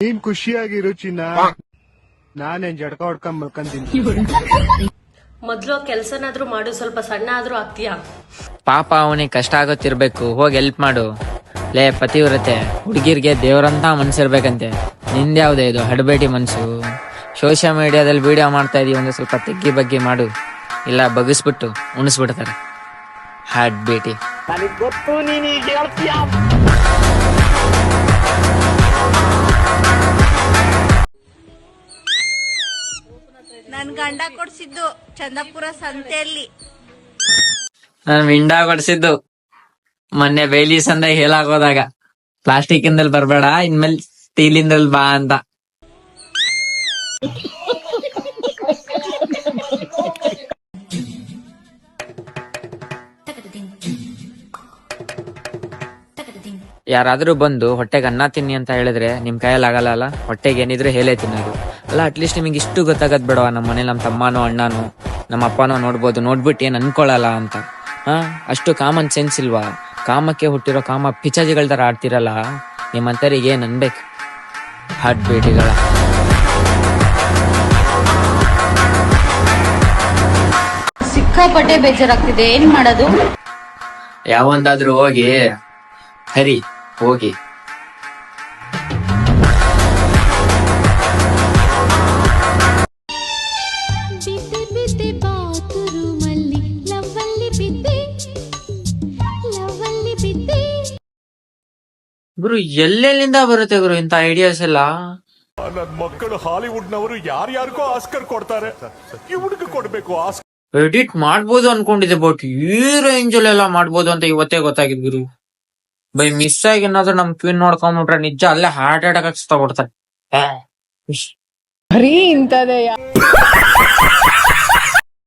ನೀನ್ ಖುಷಿಯಾಗಿರು ಚಿನ್ನ, ನಾನೇನ್ ಜಡ್ಕ ಹೊಡ್ಕೊಂಡ್ ಮಲ್ಕೊಂತೀನಿ. ಮೊದ್ಲು ಕೆಲ್ಸನಾದ್ರೂ ಮಾಡು, ಸ್ವಲ್ಪ ಸಣ್ಣ ಆದ್ರೂ ಆಗ್ತೀಯಾ. ಪಾಪ ಅವನಿಗೆ ಕಷ್ಟ ಆಗುತ್ತಿರ್ಬೇಕು, ಹೋಗಿ ಹೆಲ್ಪ್ ಮಾಡು. ಲೇ ಪತಿವ್ರತೆ, ಹುಡುಗಿರ್ಗೆ ದೇವ್ರಂತ ಮನ್ಸಿರ್ಬೇಕಂತೆ. ನಿಂದ್ಯಾವ್ದೇ ಇದು ಹಡಬೇಟಿ ಮನ್ಸು? ಸೋಷಿಯಲ್ ಮೀಡಿಯಾದಲ್ಲಿ ವಿಡಿಯೋ ಮಾಡ್ತಾ ಇದೀವಿ, ಒಂದು ಸ್ವಲ್ಪ ತೆಗ್ಗಿ ಬಗ್ಗೆ ಮಾಡು, ಇಲ್ಲ ಬಗ್ಗಿಸ್ಬಿಟ್ಟು ಉಣಿಸ್ಬಿಡ್ತಾರೆ. ಹಡ್ ಬೇಟಿ ನನ್ ಗಂಡ ಕೊಡ್ಸಿದ್ದು ಚಂದಾಪುರ ಸಂತೆಯಲ್ಲಿ. ನಾನು ವಿಂಡಾ ಕೊಡ್ಸಿದ್ದು ಮೊನ್ನೆ ಬೇಲಿ ಸಂದ ಹೇಳಾಗೋದಾಗ, ಪ್ಲಾಸ್ಟಿಕ್ ಇಂದಲ್ಲಿ ಬರ್ಬೇಡ, ಇನ್ಮೇಲೆ ಸ್ಟೀಲಿಂದಲ್ಲಿ ಬಾ ಅಂತ. ಯಾರಾದ್ರೂ ಬಂದು ಹೊಟ್ಟೆಗೆ ಅನ್ನ ತಿನ್ನಿ ಅಂತ ಹೇಳಿದ್ರೆ ನಿಮ್ ಕೈಯಲ್ಲಿ ಆಗಲ್ಲ ಅಲ್ಲ. ಹೊಟ್ಟೆಗೆ ಏನಿದ್ರೆ ಹೇಳೇ ತಿನ್ನೋದು ಅಲ್ಲ. ಅಟ್ಲೀಸ್ಟ್ ನಿಮಗೆ ಇಷ್ಟು ಗೊತ್ತಾಗದ್ ಬೇಡವಾ, ನಮ್ಮ ಮನೇಲಿ ನಮ್ಮ ತಮ್ಮನೋ ಅಣ್ಣನೋ ನಮ್ಮ ಅಪ್ಪನೋ ನೋಡ್ಬೋದು, ನೋಡ್ಬಿಟ್ಟು ಏನ್ ಅನ್ಕೊಳಲ್ಲ ಅಂತ. ಅಷ್ಟು ಕಾಮನ್ ಸೆನ್ಸ್ ಇಲ್ವಾ? ಕಾಮಕ್ಕೆ ಹುಟ್ಟಿರೋ ಕಾಮ ಪಿಚಾಜಿಗಳ ತರ ಆಡ್ತಿರಲ್ಲ, ನಿಮ್ಮಂತರಿಗೆ ಏನ್ ಅನ್ಬೇಕು? ಹಡ್ ಬೇಟಿಗಳ ಸಿಕ್ಕಾಪಟ್ಟೆ ಬೇಜಾರಾಗ್ತಿದೆ, ಏನ್ ಮಾಡೋದು? ಯಾವಂದಾದ್ರೂ ಹೋಗಿ ಹರಿ ಹೋಗಿ. ಗುರು ಎಲ್ಲೆಲ್ಲಿಂದ ಬರುತ್ತೆ ಗುರು ಇಂತ ಐಡಿಯಾಸ್ ಎಲ್ಲ? ನನ್ ಮಕ್ಕಳು ಹಾಲಿವುಡ್ ನವರು ಯಾರ್ಯಾರಿಗೋ ಆಸ್ಕರ್ ಕೊಡ್ತಾರೆ, ಇವ್ರಿಗೆ ಕೊಡ್ಬೇಕು ಆಸ್ಕರ್. ಎಡಿಟ್ ಮಾಡ್ಬೋದು ಅನ್ಕೊಂಡಿದ್ದೆ, ಬಟ್ ಈ ರೇಂಜ್ ಅಲ್ಲೆಲ್ಲ ಮಾಡ್ಬೋದು ಅಂತ ಇವತ್ತೇ ಗೊತ್ತಾಗಿದ್ ಗುರು. ಬೈ ಮಿಸ್ ಆಗಿ ಏನಾದ್ರು ನಮ್ ಕ್ವೀನ್ ನೋಡ್ಕೊಂಡ್ಬಿಟ್ರೆ ನಿಜ ಅಲ್ಲೇ ಹಾರ್ಟ್ ಅಟ್ಯಾಕ್ ತಗೊಡ್ತಾರೆ. ಬರೀ ಇಂತದೆಯಾ?